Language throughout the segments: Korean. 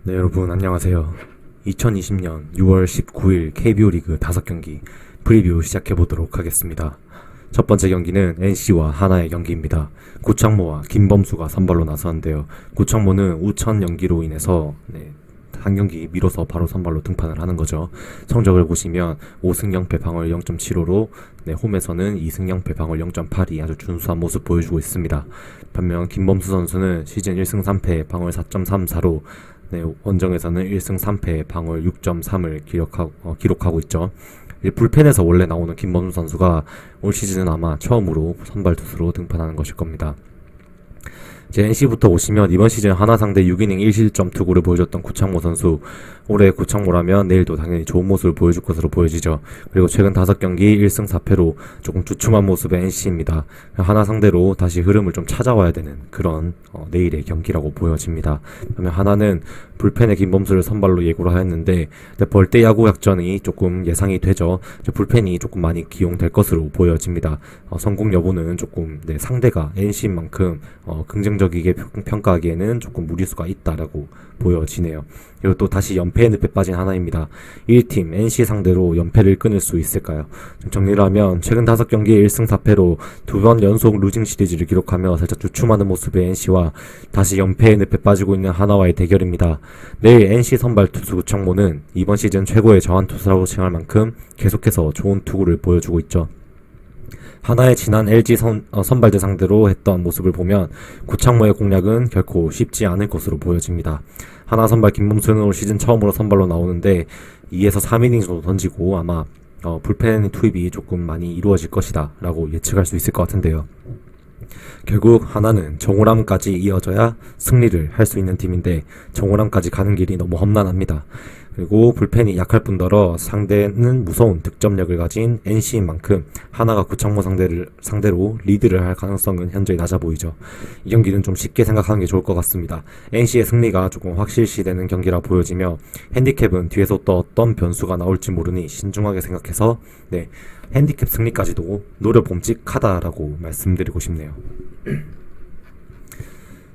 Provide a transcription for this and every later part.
네, 여러분 안녕하세요. 2020년 6월 19일 KBO 리그 5경기 프리뷰 시작해보도록 하겠습니다. 첫 번째 경기는 NC와 하나의 경기입니다. 구창모와 김범수가 선발로 나섰는데요. 구창모는 우천 연기로 인해서 한 경기 미뤄서 바로 선발로 등판을 하는 거죠. 성적을 보시면 5승 0패 방어율 0.75로 홈에서는 2승 0패 방어율 0.82 아주 준수한 모습 보여주고 있습니다. 반면 김범수 선수는 시즌 1승 3패 방어율 4.34로 원정에서는 1승 3패 방어율 6.3을 기록하고 있죠. 불펜에서 원래 나오는 김범수 선수가 올 시즌은 아마 처음으로 선발 투수로 등판하는 것일 겁니다. 이제 NC부터 오시면 이번 시즌 하나 상대 6이닝 1실점 투구를 보여줬던 구창모 선수, 올해 구창모라면 내일도 당연히 좋은 모습을 보여줄 것으로 보여지죠. 그리고 최근 5경기 1승 4패로 조금 주춤한 모습의 NC입니다. 하나 상대로 다시 흐름을 좀 찾아와야 되는 그런 내일의 경기라고 보여집니다. 그러면 하나는 불펜의 김범수를 선발로 예고를 하였는데 벌떼 야구 작전이 조금 예상이 되죠. 불펜이 조금 많이 기용될 것으로 보여집니다. 성공 여부는 조금 상대가 NC인 만큼 긍정적이게 평가하기에는 조금 무리수가 있다라고 보여지네요. 그리고 또 다시 연패의 늪에 빠진 하나입니다. 1팀 NC 상대로 연패를 끊을 수 있을까요? 좀 정리를 하면 최근 5경기에 1승 4패로 2번 연속 루징 시리즈를 기록하며 살짝 주춤하는 모습의 NC와 다시 연패의 늪에 빠지고 있는 하나와의 대결입니다. 내일 NC 선발 투수 구창모는 이번 시즌 최고의 저한 투수라고 칭할 만큼 계속해서 좋은 투구를 보여주고 있죠. 하나의 지난 LG 선발대 상대로 했던 모습을 보면 구창모의 공략은 결코 쉽지 않을 것으로 보여집니다. 하나 선발 김범수는 올 시즌 처음으로 선발로 나오는데 2에서 3이닝 정도 던지고 아마 불펜 투입이 조금 많이 이루어질 것이다 라고 예측할 수 있을 것 같은데요. 결국 하나는 정오람까지 이어져야 승리를 할 수 있는 팀인데 정오람까지 가는 길이 너무 험난합니다. 그리고 불펜이 약할 뿐더러 상대는 무서운 득점력을 가진 NC인 만큼 하나가 구창모 상대로 리드를 할 가능성은 현저히 낮아 보이죠. 이 경기는 좀 쉽게 생각하는 게 좋을 것 같습니다. NC의 승리가 조금 확실시되는 경기라 보여지며 핸디캡은 뒤에서 또 어떤 변수가 나올지 모르니 신중하게 생각해서 핸디캡 승리까지도 노려봄직하다라고 말씀드리고 싶네요.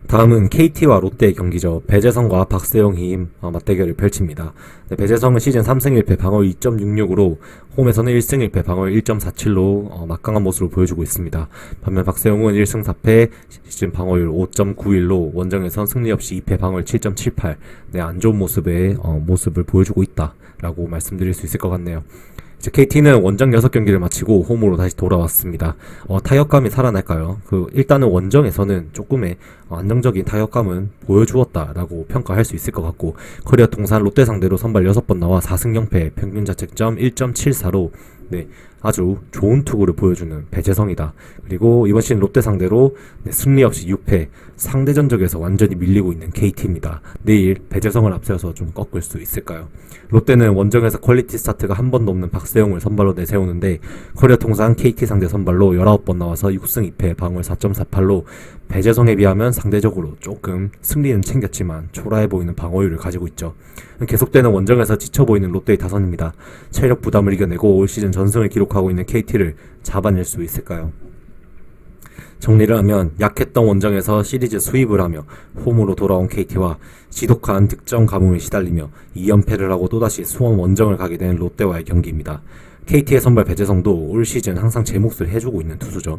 다음은 KT와 롯데의 경기죠. 배재성과 박세영이 맞대결을 펼칩니다. 배재성은 시즌 3승 1패 방어율 2.66으로 홈에서는 1승 1패 방어율 1.47로 막강한 모습을 보여주고 있습니다. 반면 박세영은 1승 4패 시즌 방어율 5.91로 원정에선 승리 없이 2패 방어율 7.78 안 좋은 모습을 보여주고 있다라고 말씀드릴 수 있을 것 같네요. KT는 원정 6경기를 마치고 홈으로 다시 돌아왔습니다. 타격감이 살아날까요? 일단은 원정에서는 조금의 안정적인 타격감은 보여주었다라고 평가할 수 있을 것 같고, 커리어 통산 롯데 상대로 선발 6번 나와 4승 0패 평균 자책점 1.74로 아주 좋은 투구를 보여주는 배재성이다. 그리고 이번 시즌 롯데 상대로 승리 없이 6패, 상대 전적에서 완전히 밀리고 있는 KT입니다. 내일 배재성을 앞세워서 좀 꺾을 수 있을까요? 롯데는 원정에서 퀄리티 스타트가 한 번도 없는 박세용을 선발로 내세우는데 커리어 통산 KT 상대 선발로 19번 나와서 6승 2패 방어율 4.48로 배재성에 비하면 상대적으로 조금 승리는 챙겼지만 초라해 보이는 방어율을 가지고 있죠. 계속되는 원정에서 지쳐 보이는 롯데의 타선입니다. 체력 부담을 이겨내고 올 시즌 전승을 기록하고 있는 KT를 잡아낼 수 있을까요? 정리를 하면 약했던 원정에서 시리즈 수입을 하며 홈으로 돌아온 KT와 지독한 득점 가뭄에 시달리며 2연패를 하고 또다시 수원 원정을 가게 된 롯데와의 경기입니다. KT의 선발 배재성도 올 시즌 항상 제 몫을 해주고 있는 투수죠.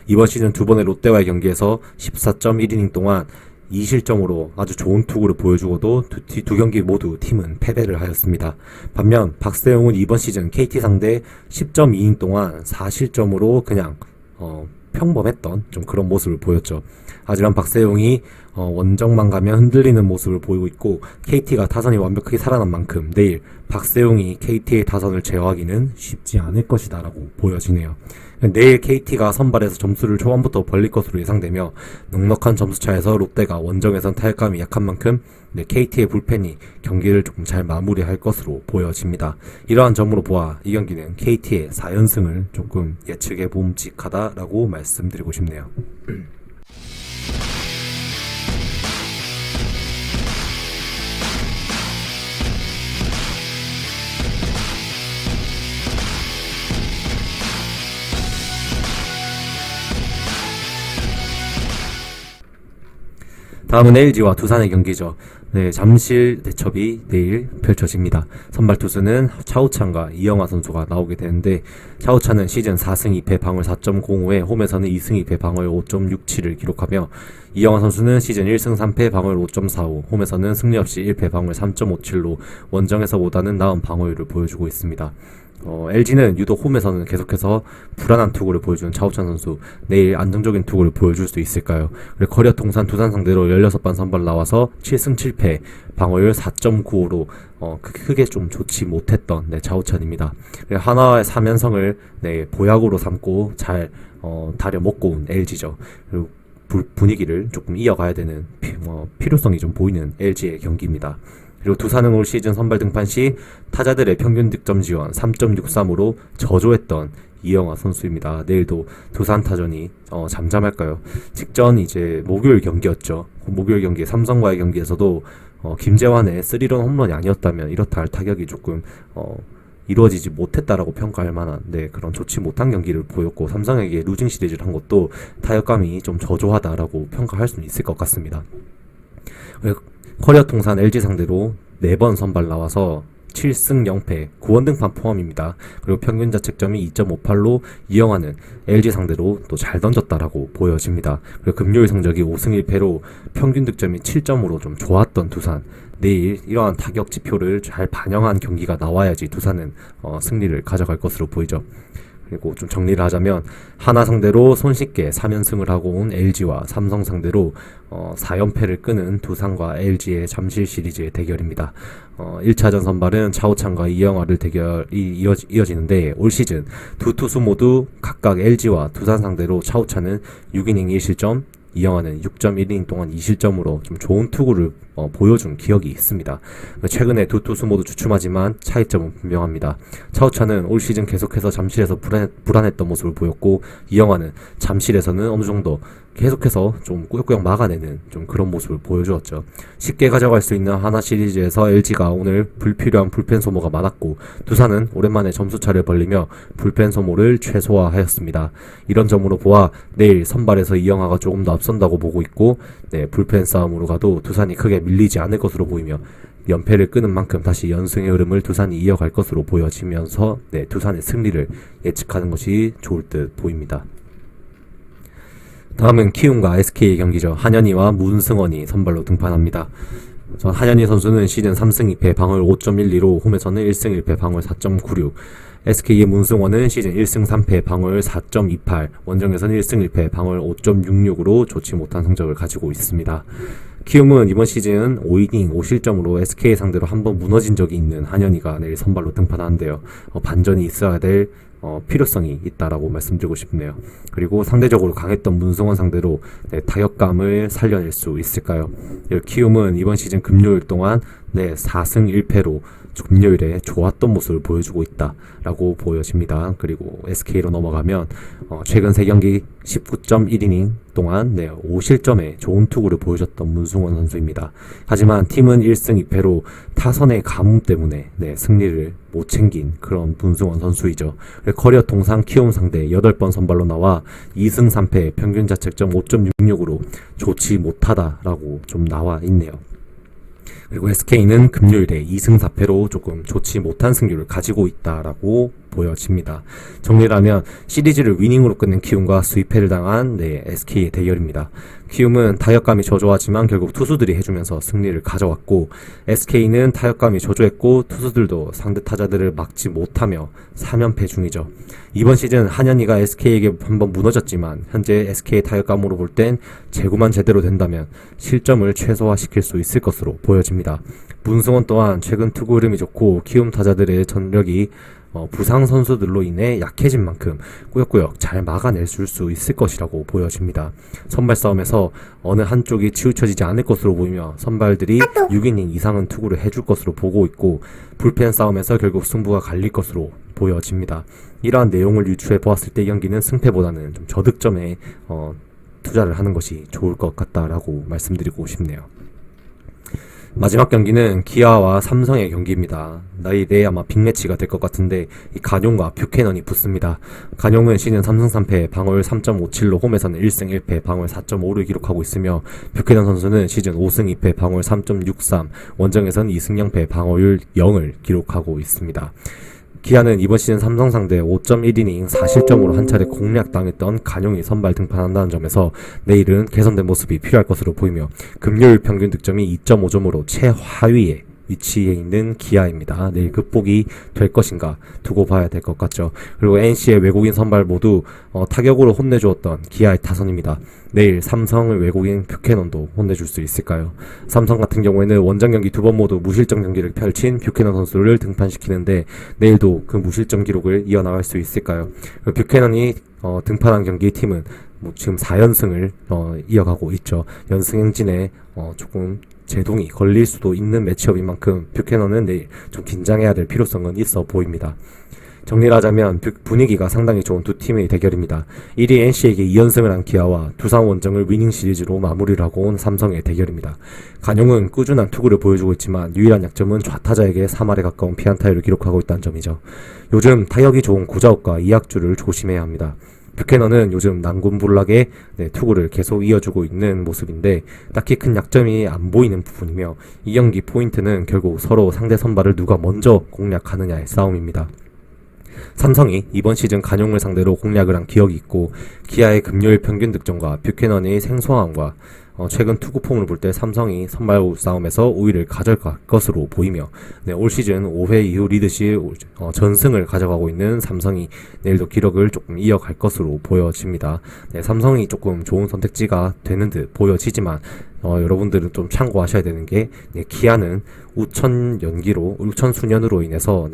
이번 시즌 2번의 롯데와의 경기에서 14.1이닝 동안 2실점으로 아주 좋은 투구를 보여주고도 두 경기 모두 팀은 패배를 하였습니다. 반면 박세용은 이번 시즌 KT 상대 10.2이닝 동안 4실점으로 그냥 평범했던 좀 그런 모습을 보였죠. 하지만 박세용이 원정만 가면 흔들리는 모습을 보이고 있고 KT가 타선이 완벽하게 살아난 만큼 내일 박세용이 KT의 타선을 제어하기는 쉽지 않을 것이다 라고 보여지네요. 내일 KT가 선발에서 점수를 초반부터 벌릴 것으로 예상되며 넉넉한 점수차에서 롯데가 원정에선 타격감이 약한 만큼 KT의 불펜이 경기를 조금 잘 마무리할 것으로 보여집니다. 이러한 점으로 보아 이 경기는 KT의 4연승을 조금 예측해 봄직하다라고 말씀드리고 싶네요. 다음은 LG와 두산의 경기죠. 네, 잠실 대첩이 내일 펼쳐집니다. 선발 투수는 차우찬과 이영하 선수가 나오게 되는데 차우찬은 시즌 4승 2패 방울 4.05에 홈에서는 2승 2패 방울 5.67을 기록하며 이영하 선수는 시즌 1승 3패 방울 5.45, 홈에서는 승리 없이 1패 방울 3.57로 원정에서보다는 나은 방어율을 보여주고 있습니다. LG는 유독 홈에서는 계속해서 불안한 투구를 보여주는 차우찬 선수, 내일 안정적인 투구를 보여줄 수 있을까요? 그리고 커리어 통산 두산 상대로 16번 선발 나와서 7승 7패 방어율 4.95로 크게 좀 좋지 못했던 차우찬입니다. 그리고 하나의 3연승을 보약으로 삼고 잘 다려먹고 온 LG죠. 그리고 분위기를 조금 이어가야 되는 필요성이 좀 보이는 LG의 경기입니다. 그리고 두산은 올 시즌 선발 등판 시 타자들의 평균 득점 지원 3.63으로 저조했던 이영하 선수입니다. 내일도 두산 타전이 잠잠할까요? 직전 이제 목요일 경기였죠. 목요일 경기 삼성과의 경기에서도 김재환의 3런 홈런이 아니었다면 이렇다 할 타격이 조금 이루어지지 못했다라고 평가할 만한 그런 좋지 못한 경기를 보였고, 삼성에게 루징 시리즈를 한 것도 타격감이 좀 저조하다라고 평가할 수는 있을 것 같습니다. 커리어 통산 LG 상대로 4번 선발 나와서 7승 0패 9원 등판 포함입니다. 그리고 평균 자책점이 2.58로 이영하는 LG 상대로 또 잘 던졌다라고 보여집니다. 그리고 금요일 성적이 5승 1패로 평균 득점이 7점으로 좀 좋았던 두산, 내일 이러한 타격 지표를 잘 반영한 경기가 나와야지 두산은 승리를 가져갈 것으로 보이죠. 그리고 좀 정리를 하자면 하나 상대로 손쉽게 3연승을 하고 온 LG와 삼성 상대로 4연패를 끄는 두산과 LG의 잠실 시리즈의 대결입니다. 1차전 선발은 차우찬과 이영하를 대결이 이어지는데 올 시즌 두 투수 모두 각각 LG와 두산 상대로 차우찬은 6이닝 1실점, 이영하는 6.1이닝 동안 2실점으로 좀 좋은 투구를 보여준 기억이 있습니다. 최근에 두 투수 모두 주춤하지만 차이점은 분명합니다. 차우찬은 올 시즌 계속해서 잠실에서 불안했던 모습을 보였고, 이영하는 잠실에서는 어느 정도 계속해서 좀 꾸역꾸역 막아내는 좀 그런 모습을 보여주었죠. 쉽게 가져갈 수 있는 하나 시리즈에서 LG가 오늘 불필요한 불펜 소모가 많았고, 두산은 오랜만에 점수차를 벌리며 불펜 소모를 최소화하였습니다. 이런 점으로 보아 내일 선발에서 이영하가 조금 더 앞선다고 보고 있고, 불펜 싸움으로 가도 두산이 크게 밀리지 않을 것으로 보이며 연패를 끄는 만큼 다시 연승의 흐름을 두산이 이어갈 것으로 보여지면서 두산의 승리를 예측하는 것이 좋을 듯 보입니다. 다음은 키움과 SK의 경기죠. 한현희와 문승원이 선발로 등판합니다. 한현희 선수는 시즌 3승 2패 방울 5.12로 홈에서는 1승 1패 방울 4.96, SK의 문승원은 시즌 1승 3패 방울 4.28, 원정에서는 1승 1패 방울 5.66으로 좋지 못한 성적을 가지고 있습니다. 키움은 이번 시즌 5이닝 5실점으로 SK 상대로 한번 무너진 적이 있는 한현희가 내일 선발로 등판하는데요. 반전이 있어야 될 필요성이 있다라고 말씀드리고 싶네요. 그리고 상대적으로 강했던 문승원 상대로 타격감을 살려낼 수 있을까요? 키움은 이번 시즌 금요일 동안 4승 1패로 금요일에 좋았던 모습을 보여주고 있다라고 보여집니다. 그리고 SK로 넘어가면 최근 3경기 19.1이닝 동안 5실점에 좋은 투구를 보여줬던 문승원 선수입니다. 하지만 팀은 1승 2패로 타선의 가뭄 때문에 승리를 못 챙긴 그런 문승원 선수이죠. 커리어 통산 키움 상대 8번 선발로 나와 2승 3패 평균 자책점 5.66으로 좋지 못하다라고 좀 나와 있네요. 그리고 SK는 금요일에 2승 4패로 조금 좋지 못한 승률을 가지고 있다라고 보여집니다. 정리를 하면 시리즈를 위닝으로 끝낸 키움과 수입패를 당한 SK의 대결입니다. 키움은 타격감이 저조하지만 결국 투수들이 해주면서 승리를 가져왔고, SK는 타격감이 저조했고 투수들도 상대 타자들을 막지 못하며 3연패 중이죠. 이번 시즌 한현희가 SK에게 한번 무너졌지만 현재 SK의 타격감으로 볼 땐 제구만 제대로 된다면 실점을 최소화시킬 수 있을 것으로 보여집니다. 문승원 또한 최근 투구 흐름이 좋고 키움 타자들의 전력이 부상 선수들로 인해 약해진 만큼 꾸역꾸역 잘 막아낼 수 있을 것이라고 보여집니다. 선발 싸움에서 어느 한쪽이 치우쳐지지 않을 것으로 보이며 선발들이 6이닝 이상은 투구를 해줄 것으로 보고 있고, 불펜 싸움에서 결국 승부가 갈릴 것으로 보여집니다. 이러한 내용을 유추해 보았을 때 이 경기는 승패보다는 좀 저득점에 투자를 하는 것이 좋을 것 같다라고 말씀드리고 싶네요. 마지막 경기는 기아와 삼성의 경기입니다. 내일 아마 빅매치가 될 것 같은데 이 간용과 뷰캐넌이 붙습니다. 간용은 시즌 3승 3패, 방어율 3.57로 홈에서는 1승 1패, 방어율 4.5를 기록하고 있으며 뷰캐넌 선수는 시즌 5승 2패, 방어율 3.63, 원정에서는 2승 0패, 방어율 0을 기록하고 있습니다. 기아는 이번 시즌 삼성 상대 5.1이닝 4실점으로 한 차례 공략당했던 간용이 선발 등판한다는 점에서 내일은 개선된 모습이 필요할 것으로 보이며 금요일 평균 득점이 2.5점으로 최하위에 위치해 있는 기아입니다. 내일 극복이 될 것인가 두고 봐야 될 것 같죠. 그리고 NC의 외국인 선발 모두 타격으로 혼내주었던 기아의 타선입니다. 내일 삼성의 외국인 뷰캐넌도 혼내줄 수 있을까요? 삼성 같은 경우에는 원정 경기 두 번 모두 무실점 경기를 펼친 뷰캐넌 선수를 등판시키는데 내일도 그 무실점 기록을 이어나갈 수 있을까요? 뷰캐넌이 등판한 경기 팀은 지금 4연승을 이어가고 있죠. 연승 행진에 조금 제동이 걸릴 수도 있는 매치업인 만큼 뷰캐넌은 내일 좀 긴장해야 될 필요성은 있어 보입니다. 정리를 하자면 분위기가 상당히 좋은 두 팀의 대결입니다. 1위 NC에게 2연승을 한 기아와 두산 원정을 위닝 시리즈로 마무리를 하고 온 삼성의 대결입니다. 간용은 꾸준한 투구를 보여주고 있지만 유일한 약점은 좌타자에게 3할에 가까운 피안타율을 기록하고 있다는 점이죠. 요즘 타격이 좋은 고자욱과 이학주를 조심해야 합니다. 뷰캐넌은 요즘 난군불락의 투구를 계속 이어주고 있는 모습인데 딱히 큰 약점이 안 보이는 부분이며 이 경기 포인트는 결국 서로 상대 선발을 누가 먼저 공략하느냐의 싸움입니다. 삼성이 이번 시즌 간용을 상대로 공략을 한 기억이 있고 기아의 금요일 평균 득점과 뷰캐넌의 생소함과 최근 투구 폼을 볼 때 삼성이 선발 싸움에서 우위를 가져갈 것으로 보이며 올 시즌 5회 이후 리드시 전승을 가져가고 있는 삼성이 내일도 기록을 조금 이어갈 것으로 보여집니다. 삼성이 조금 좋은 선택지가 되는 듯 보여지지만 여러분들은 좀 참고하셔야 되는 게 기아는 우천 수년으로 인해서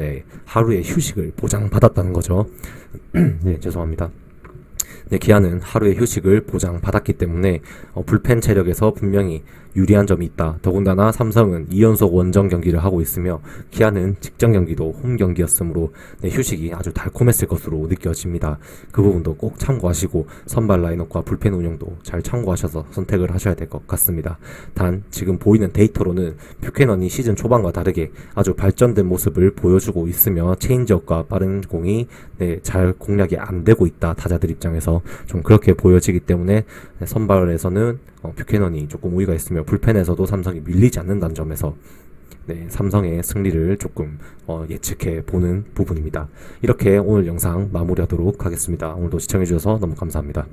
하루의 휴식을 보장받았다는 거죠. 네, 죄송합니다. 기아는 하루의 휴식을 보장받았기 때문에 불펜 체력에서 분명히 유리한 점이 있다. 더군다나 삼성은 2연속 원정 경기를 하고 있으며 기아는 직전 경기도 홈 경기였으므로 휴식이 아주 달콤했을 것으로 느껴집니다. 그 부분도 꼭 참고하시고 선발 라인업과 불펜 운영도 잘 참고하셔서 선택을 하셔야 될 것 같습니다. 단 지금 보이는 데이터로는 뷰캐넌이 시즌 초반과 다르게 아주 발전된 모습을 보여주고 있으며 체인지업과 빠른 공이 잘 공략이 안 되고 있다. 타자들 입장에서 좀 그렇게 보여지기 때문에 선발에서는 뷰캐넌이 조금 우위가 있으며 불펜에서도 삼성이 밀리지 않는다는 점에서 삼성의 승리를 조금 예측해 보는 부분입니다. 이렇게 오늘 영상 마무리하도록 하겠습니다. 오늘도 시청해주셔서 너무 감사합니다.